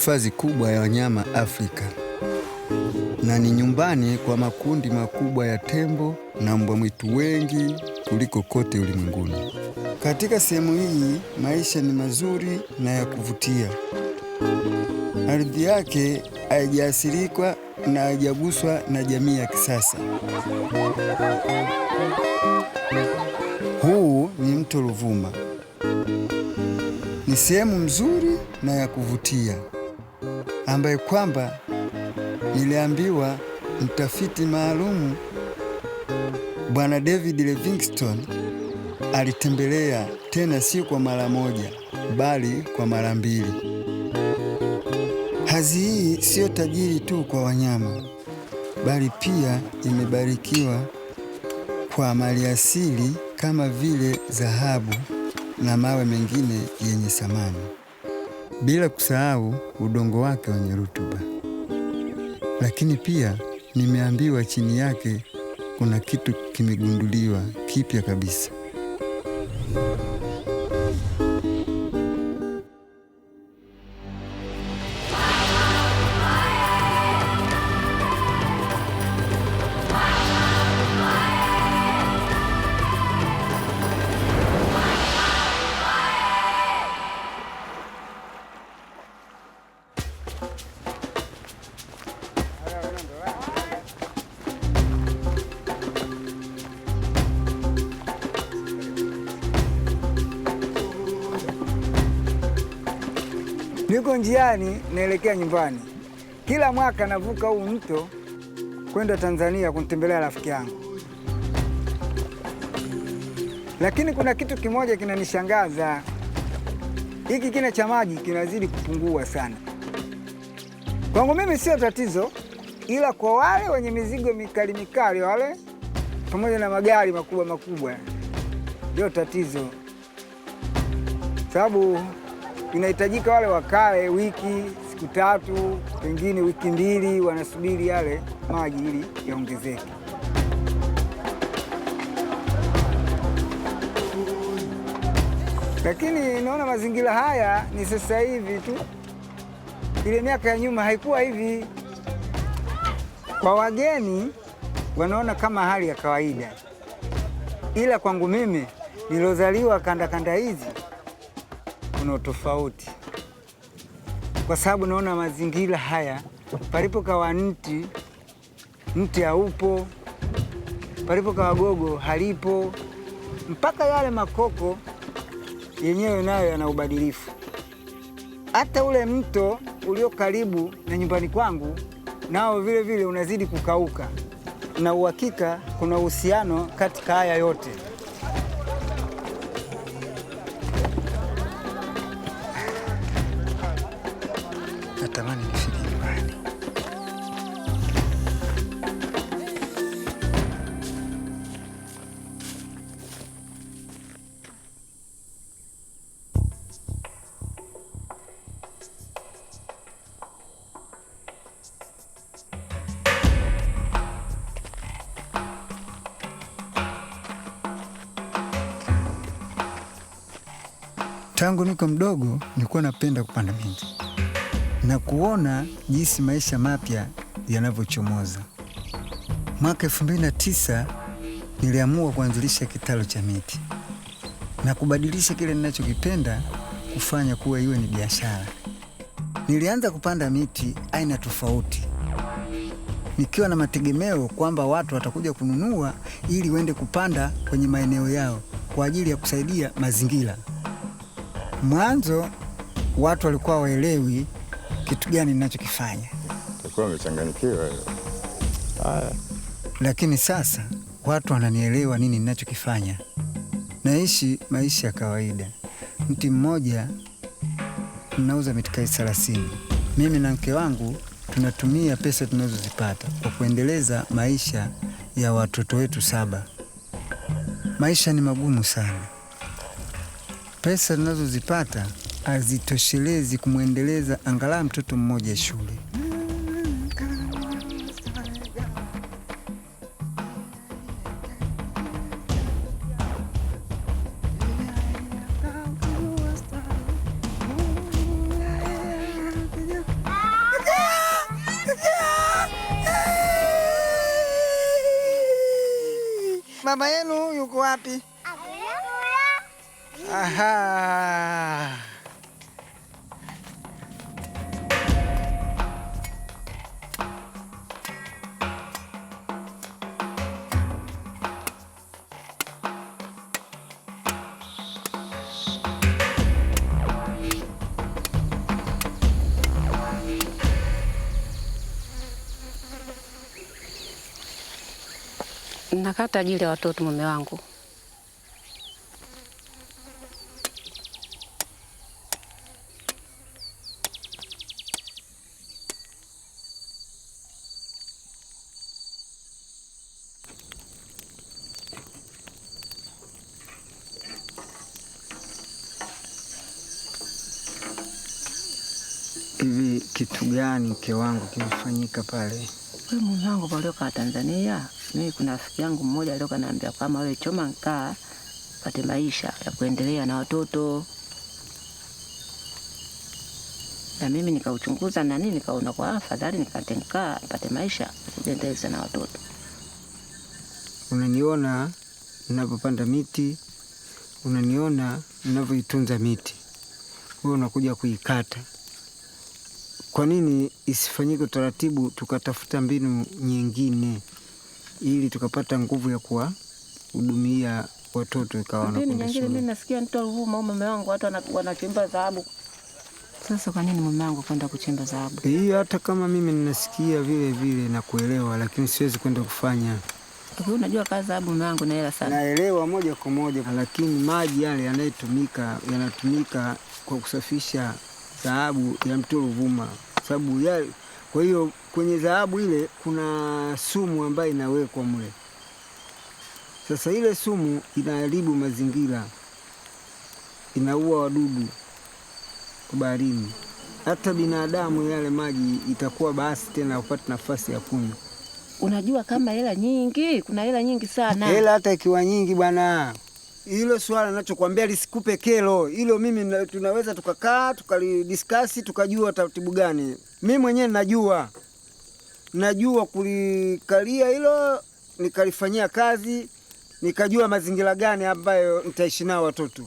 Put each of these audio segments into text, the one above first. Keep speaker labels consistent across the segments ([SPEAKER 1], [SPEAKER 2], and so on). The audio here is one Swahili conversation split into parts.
[SPEAKER 1] hifadhi kubwa ya wanyama Afrika na ni nyumbani kwa makundi makubwa ya tembo na mbwa mwitu wengi kuliko kote ulimwenguni. Katika sehemu hii maisha ni mazuri na ya kuvutia. Ardhi yake haijaathirika na haijaguswa na jamii ya kisasa. Huu ni mto Ruvuma. Ni sehemu nzuri na ya kuvutia ambaye kwamba niliambiwa mtafiti maalumu Bwana David Livingstone alitembelea, tena si kwa mara moja bali kwa mara 2. Hadhi hii sio tajiri tu kwa wanyama bali pia imebarikiwa kwa maliasili kama vile dhahabu na mawe mengine yenye thamani, bila kusahau udongo wake wenye rutuba. Lakini pia nimeambiwa chini yake kuna kitu kimegunduliwa kipya kabisa.
[SPEAKER 2] Niko njiani naelekea nyumbani. Kila mwaka navuka huu mto kwenda Tanzania kumtembelea rafiki yangu. Lakini kuna kitu kimoja kinanishangaza. Hiki kina cha maji kinazidi kupungua sana. Kwangu mimi sio tatizo, ila kwa wale wenye mizigo mikali mikali wale pamoja na magari makubwa makubwa ndio tatizo. Sababu inahitajika wale wakae wiki, siku 3, pengine wiki 2 wanasubiri yale maji ili yaongezeke. Lakini naona mazingira haya ni sasa hivi tu. Ile miaka ya nyuma haikuwa hivi. Kwa wageni wanaona kama hali ya kawaida. Ila kwangu mimi nilozaliwa kanda hizi kuna tofauti, kwa sababu naona mazingira haya, palipo kawa mti haupo, palipo kawa gogo halipo, mpaka yale makoko yenyewe nayo yana ubadilifu. Hata ule mto ulio karibu na nyumbani kwangu nao vile vile unazidi kukauka, na uhakika kuna uhusiano katika haya yote. Natamani nifike nyumbani. Tangu niko mdogo nilikuwa napenda kupanda miti na kuona jinsi maisha mapya yanavyochomoza. Mwaka 2009 niliamua kuanzilisha kitalu cha miti na kubadilisha kile ninachokipenda kufanya kuwa iwe ni biashara. Nilianza kupanda miti aina tofauti, nikiwa na mategemeo kwamba watu watakuja kununua ili waende kupanda kwenye maeneo yao kwa ajili ya kusaidia mazingira. Mwanzo watu walikuwa waelewi kitu gani ninachokifanya.
[SPEAKER 3] Tulikuwa wamechanganyikiwa.
[SPEAKER 1] Lakini sasa watu wananielewa nini ninachokifanya. Naishi maisha ya kawaida. Mti mmoja ninauza mitikai 30. Mimi na mke wangu tunatumia pesa tunazozipata kwa kuendeleza maisha ya watoto wetu 7. Maisha ni magumu sana. Pesa tunazozipata hazitoshelezi kumwendeleza angalau mtoto mmoja shule.
[SPEAKER 2] mama yenu yuko wapi? Aha.
[SPEAKER 4] Nakata ajili ya watoto mume wangu.
[SPEAKER 2] Hivi kitu gani mke wangu kimefanyika pale?
[SPEAKER 4] Wewe mume wangu walioka Tanzania, mimi kuna rafiki yangu mmoja alioka naambia kama wewe choma mkaa pate maisha ya kuendelea na watoto. Na mimi nikauchunguza na nini nikaona kwa afadhali nikatenka pate maisha kuendeleza na watoto.
[SPEAKER 2] Unaniona ninapopanda miti, unaniona ninavyoitunza miti. Wewe unakuja kuikata. Kwa nini isifanyike utaratibu tukatafuta mbinu nyingine ili tukapata nguvu ya kuwahudumia watoto ikawa wanakwenda shule?
[SPEAKER 4] Mimi nasikia mtu Ruvuma mume wangu watu wanachimba dhahabu. Sasa kwa nini mume wangu kwenda kuchimba dhahabu?
[SPEAKER 2] Hiyo hata kama mimi ninasikia vile vile na kuelewa, lakini siwezi kwenda kufanya.
[SPEAKER 4] Kwa unajua kazi dhahabu mume wangu na hela sana.
[SPEAKER 2] Naelewa moja kwa moja, lakini maji yale yanatumika kwa kusafisha dhahabu ya mto Ruvuma. Sababu yale, kwa hiyo kwenye dhahabu ile kuna sumu ambayo inawekwa mle. Sasa ile sumu inaharibu mazingira, inaua wadudu baharini. Hata binadamu yale maji itakuwa basi tena upate nafasi ya kunywa.
[SPEAKER 4] Unajua kama hela nyingi, kuna hela nyingi sana.
[SPEAKER 2] Hela hata ikiwa nyingi bwana. Hilo swala ninachokuambia lisikupe kero. Hilo mimi tunaweza tukakaa, tukalidiscuss, tukajua taratibu gani. Mimi mwenyewe najua kulikalia hilo, nikalifanyia kazi, nikajua mazingira gani ambayo nitaishi nao watoto.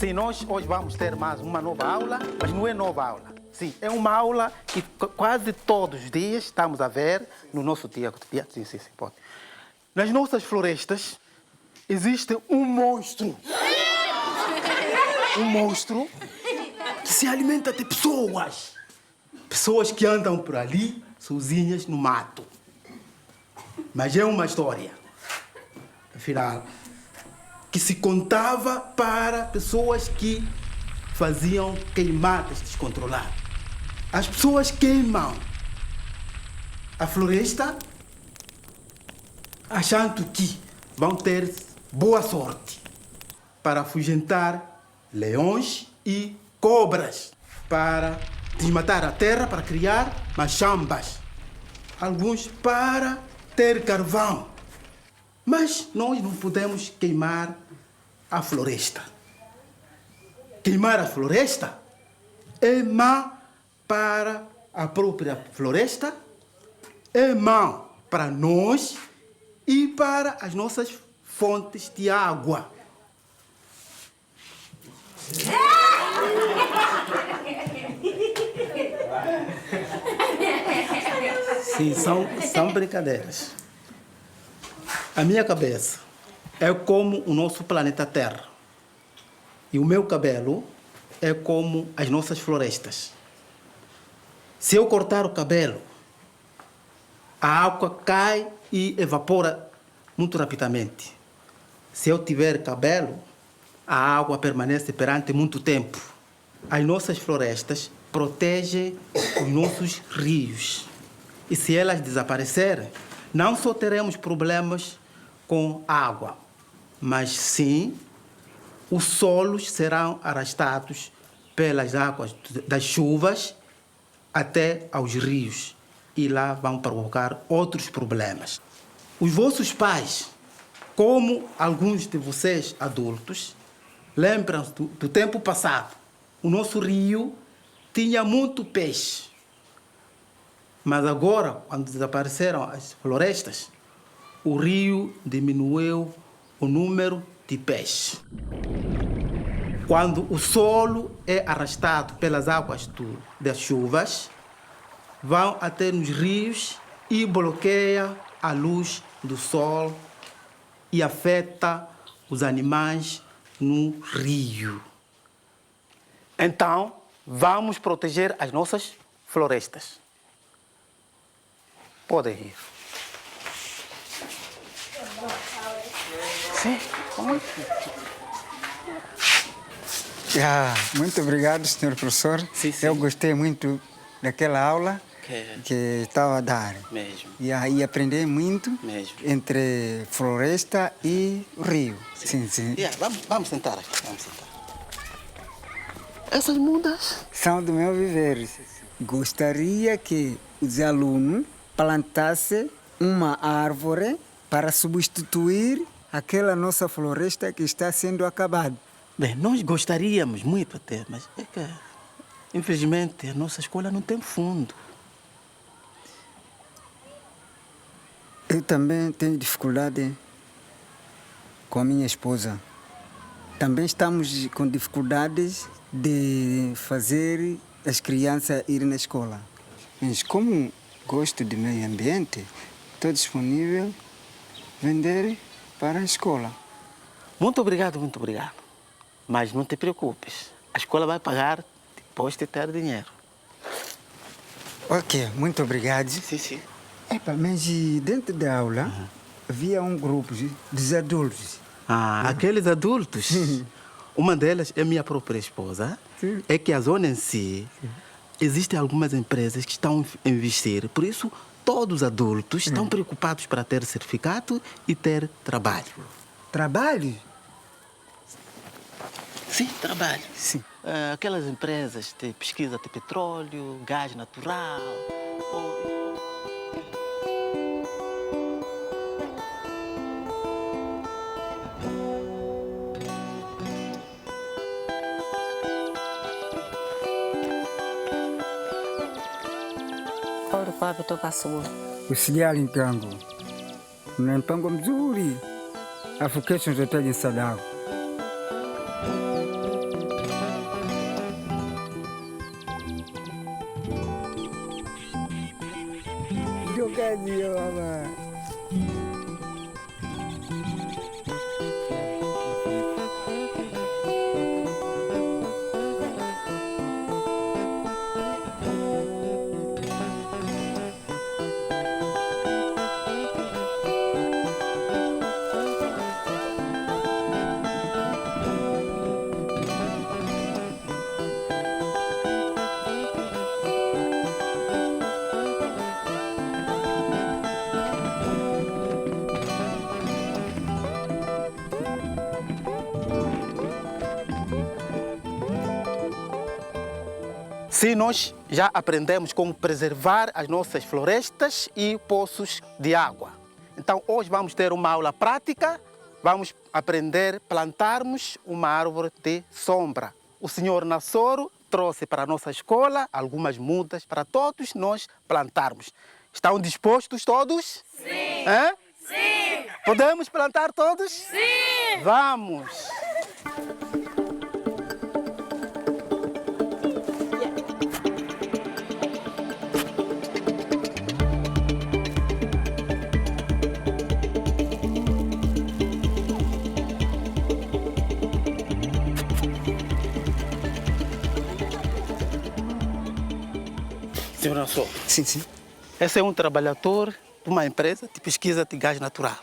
[SPEAKER 5] Sim, nós hoje vamos ter mais uma nova aula, mas não é nova aula. Sim, é uma aula que quase todos os dias estamos a ver no nosso dia cotidiano. Sim, pode. Nas nossas florestas existe um monstro. Um monstro que se alimenta de pessoas. Pessoas que andam por ali sozinhas no mato. Mas é uma história, afinal, que se contava para pessoas que faziam queimadas descontroladas. As pessoas queimam a floresta achando que vão ter boa sorte para afugentar leões e cobras, para desmatar a terra, para criar machambas. Alguns para ter carvão. Mas nós não podemos queimar a floresta. Queimar a floresta é má para a própria floresta é mau para nós e para as nossas fontes de água. Sim, são brincadeiras. A minha cabeça é como o nosso planeta Terra. E o meu cabelo é como as nossas florestas. Se eu cortar o cabelo, a água cai e evapora muito rapidamente. Se eu tiver cabelo, a água permanece perante muito tempo. As nossas florestas protegem os nossos rios. E se elas desaparecerem, não só teremos problemas com a água, mas sim os solos serão arrastados pelas águas das chuvas até aos rios e lá vão provocar outros problemas. Os vossos pais, como alguns de vocês adultos, lembram-se do tempo passado. O nosso rio tinha muito peixe. Mas agora, quando desapareceram as florestas, o rio diminuiu o número de peixes. Quando o solo é arrastado pelas águas das chuvas, vão até nos rios e bloqueia a luz do sol e afeta os animais no rio. Então, vamos proteger as nossas florestas. Podem ir. Sim, como
[SPEAKER 2] Muito obrigado, senhor professor.
[SPEAKER 5] Sim, sim.
[SPEAKER 2] Eu gostei muito daquela aula que estava a dar.
[SPEAKER 5] Mesmo.
[SPEAKER 2] E aí aprendi muito
[SPEAKER 5] Mesmo.
[SPEAKER 2] entre floresta e rio. Sim, sim.
[SPEAKER 5] Vamos sentar aqui. Vamos sentar. Essas mudas
[SPEAKER 2] São do meu viver. Gostaria que os alunos plantassem uma árvore para substituir aquela nossa floresta que está sendo acabada.
[SPEAKER 5] Bem, nós gostaríamos muito até, mas é que, infelizmente, a nossa escola não tem fundo.
[SPEAKER 2] Eu também tenho dificuldade com a minha esposa. Também estamos com dificuldades de fazer as crianças irem na escola. Mas como gosto de meio ambiente, estou disponível a vender para a escola.
[SPEAKER 5] Muito obrigado, muito obrigado. Mas não te preocupes, a escola vai pagar depois de ter dinheiro.
[SPEAKER 2] Ok, muito obrigado.
[SPEAKER 5] Sim, sim.
[SPEAKER 2] Epa, mas dentro da aula havia um grupo dos adultos.
[SPEAKER 5] Aqueles adultos, uma delas é minha própria esposa.
[SPEAKER 2] Sim.
[SPEAKER 5] É que a zona em si, existem algumas empresas que estão a investir, por isso todos os adultos estão preocupados para ter certificado e ter trabalho.
[SPEAKER 2] Trabalho?
[SPEAKER 5] Sim, trabalho.
[SPEAKER 2] Sim.
[SPEAKER 5] Aquelas empresas de pesquisa de petróleo, gás natural.
[SPEAKER 4] Ulikuwa kutoka asubuhi.
[SPEAKER 2] Usijali mkangu, una mpango mzuri, afu kesho nitahitaji msaada wako. Ndio kazi hiyo baba.
[SPEAKER 5] Sim, nós já aprendemos como preservar as nossas florestas e poços de água. Então, hoje vamos ter uma aula prática, vamos aprender a plantarmos uma árvore de sombra. O senhor Nassoro trouxe para a nossa escola algumas mudas para todos nós plantarmos. Estão dispostos todos? Sim! Hã? Sim! Podemos plantar todos? Sim! Vamos! Senhor Nassau,
[SPEAKER 2] Sim, sim.
[SPEAKER 5] esse é um trabalhador de uma empresa de pesquisa de gás natural.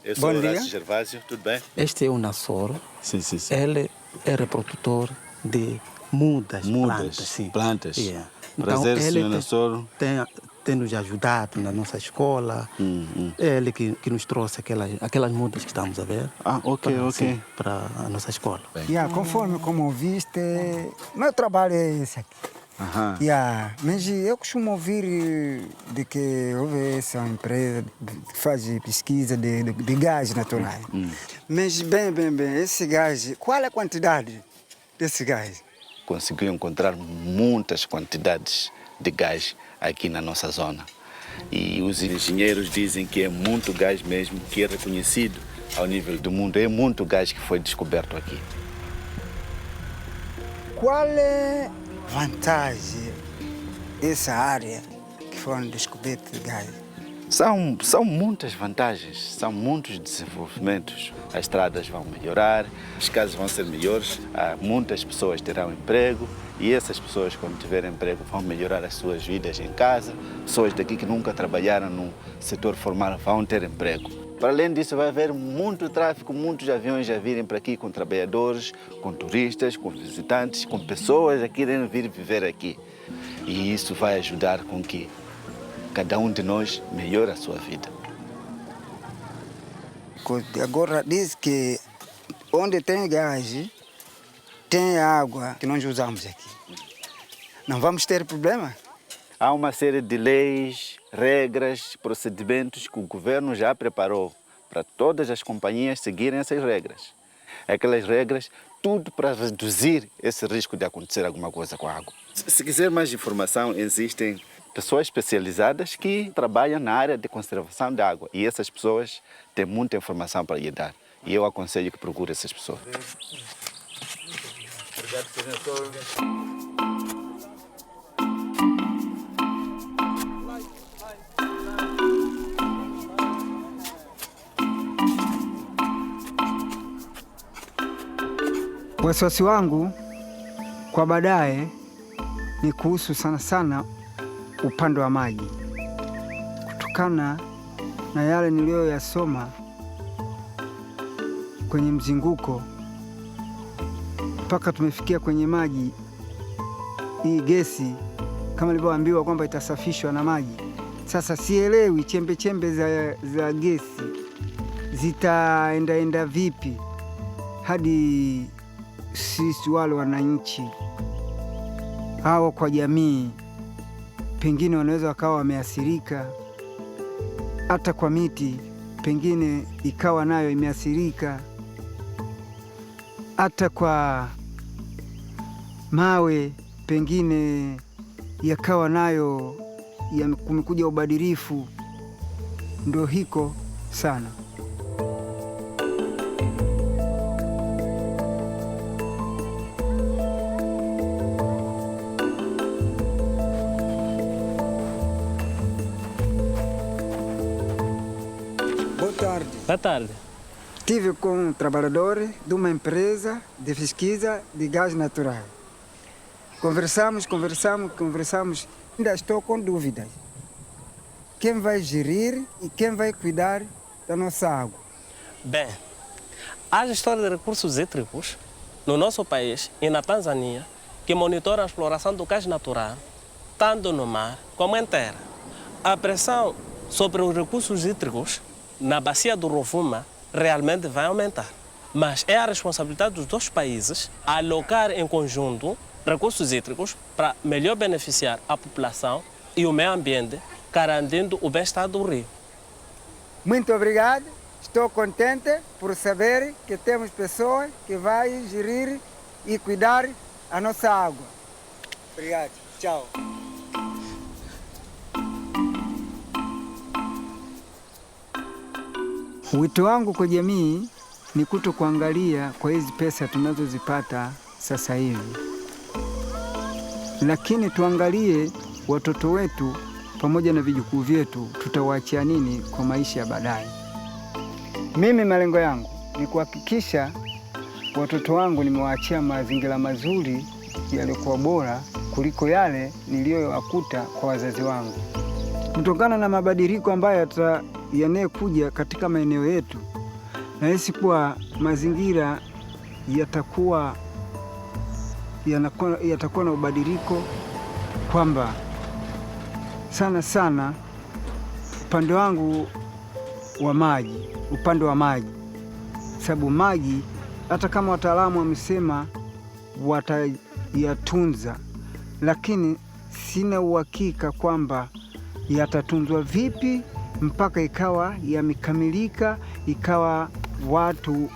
[SPEAKER 3] Eu sou
[SPEAKER 2] Bom dia.
[SPEAKER 3] Horácio Gervásio, tudo bem?
[SPEAKER 5] Este é o Nassau.
[SPEAKER 3] Sim, sim, sim.
[SPEAKER 5] Ele é reprodutor de mudas, plantas. Sim.
[SPEAKER 3] Plantas.
[SPEAKER 5] Yeah.
[SPEAKER 3] Prazer,
[SPEAKER 5] ele
[SPEAKER 3] senhor Nassau.
[SPEAKER 5] tem nos ajudado na nossa escola. É ele que nos trouxe aquelas mudas que estamos a ver.
[SPEAKER 3] Ah, ok, ok.
[SPEAKER 5] Para a nossa escola.
[SPEAKER 2] Conforme como viste, meu trabalho é esse aqui.
[SPEAKER 3] Aham.
[SPEAKER 2] Mas eu costumo ouvir de que houve essa empresa que faz pesquisa de gás natural. Mas bem, esse gás, qual é a quantidade desse gás?
[SPEAKER 6] Conseguiu encontrar muitas quantidades de gás aqui na nossa zona. E os engenheiros dizem que é muito gás mesmo, que é reconhecido ao nível do mundo. É muito gás que foi descoberto aqui.
[SPEAKER 2] Qual é a vantagem dessa área que foram descobertos de gás?
[SPEAKER 6] São muitas vantagens, são muitos desenvolvimentos. As estradas vão melhorar, as casas vão ser melhores, muitas pessoas terão emprego e essas pessoas, quando tiverem emprego, vão melhorar as suas vidas em casa. Pessoas daqui que nunca trabalharam no setor formal vão ter emprego. Para além disso, vai haver muito tráfego, muitos aviões já virem para aqui com trabalhadores, com turistas, com visitantes, com pessoas a querem vir viver aqui. E isso vai ajudar com que cada um de nós melhore a sua vida.
[SPEAKER 2] Agora diz que onde tem gás, tem água que nós usamos aqui. Não vamos ter problema?
[SPEAKER 6] Há uma série de leis, regras, procedimentos que o governo já preparou para todas as companhias seguirem essas regras. Aquelas regras, tudo para reduzir esse risco de acontecer alguma coisa com a água. Se quiser mais informação, existem pessoas especializadas que trabalham na área de conservação da água. E essas pessoas têm muita informação para lhe dar. E eu aconselho que procure essas pessoas.
[SPEAKER 3] Obrigado, senhor.
[SPEAKER 2] Wasiwasi wangu kwa baadaye ni kuhusu sana sana upande wa maji, kutokana na yale niliyoyasoma kwenye mzunguko mpaka tumefikia kwenye maji. Hii gesi kama nilivyoambiwa kwamba itasafishwa na maji. Sasa sielewi chembe za gesi zitaenda vipi hadi sisi wale wananchi hao kwa jamii, pengine wanaweza wakawa wameathirika, hata kwa miti pengine ikawa nayo imeathirika, hata kwa mawe pengine yakawa nayo kumekuja ubadilifu. Ndio hiko sana.
[SPEAKER 7] Boa tarde.
[SPEAKER 2] Estive com um trabalhador de uma empresa de pesquisa de gás natural. Conversamos. Ainda estou com dúvidas. Quem vai gerir e quem vai cuidar da nossa água?
[SPEAKER 7] Bem, a gestora de recursos hídricos no nosso país e na Tanzânia que monitora a exploração do gás natural, tanto no mar como em terra. A pressão sobre os recursos hídricos na bacia do Rovuma realmente vai aumentar. Mas é a responsabilidade dos dois países alocar em conjunto recursos hídricos para melhor beneficiar a população e o meio ambiente, garantindo o bem-estar do rio.
[SPEAKER 2] Muito obrigado. Estou contente por saber que temos pessoas que vão gerir e cuidar a nossa água. Obrigado. Tchau. Wito wangu kwa jamii ni kuto kuangalia kwa hizi pesa tunazozipata sasa hivi, lakini tuangalie watoto wetu pamoja na vijukuu vyetu, tutawaachia nini kwa maisha ya baadaye. Mimi malengo yangu ni kuhakikisha watoto wangu nimewaachia mazingira mazuri yaliyokuwa bora kuliko yale niliyoyakuta kwa wazazi wangu. Kutokana na mabadiliko ambayo yanayekuja katika maeneo yetu, nahisi kuwa mazingira yatakuwa na ubadiliko, kwamba sana upande wangu wa maji, sababu maji hata kama wataalamu wamesema watayatunza, lakini sina uhakika kwamba yatatunzwa vipi mpaka ikawa yamekamilika, ikawa watu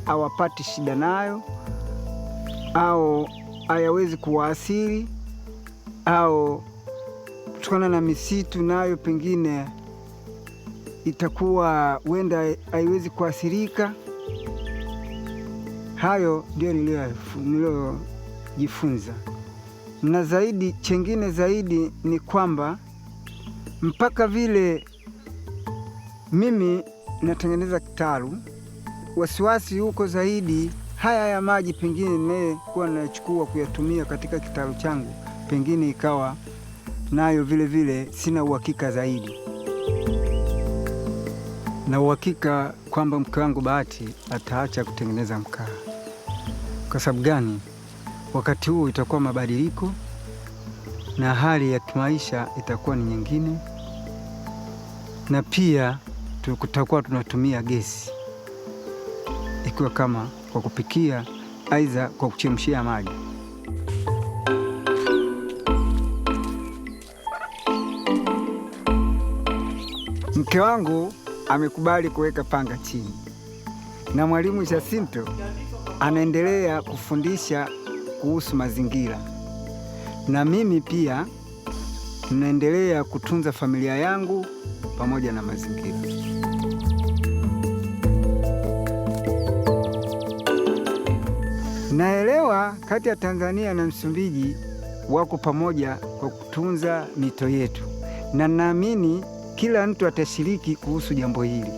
[SPEAKER 2] hawapati shida nayo, au hayawezi kuwaathiri, au kutokana na misitu nayo pengine itakuwa wenda haiwezi kuathirika. Hayo ndio niliyojifunza, na zaidi chengine zaidi ni kwamba mpaka vile mimi natengeneza kitalu, wasiwasi huko zaidi haya ya maji pengine ninayokuwa nachukua kuyatumia katika kitalu changu, pengine ikawa nayo vile vile sina uhakika zaidi. Na uhakika kwamba mke wangu Bahati ataacha kutengeneza mkaa. Kwa sababu gani? Wakati huu itakuwa mabadiliko na hali ya kimaisha itakuwa ni nyingine, na pia tutakuwa tunatumia gesi, ikiwa kama kwa kupikia, aidha kwa kuchemshia maji. Mke wangu amekubali kuweka panga chini, na mwalimu Jacinto anaendelea kufundisha kuhusu mazingira, na mimi pia naendelea kutunza familia yangu pamoja na mazingira. Naelewa kati ya Tanzania na Msumbiji wako pamoja kwa kutunza mito yetu, na naamini kila mtu atashiriki kuhusu jambo hili.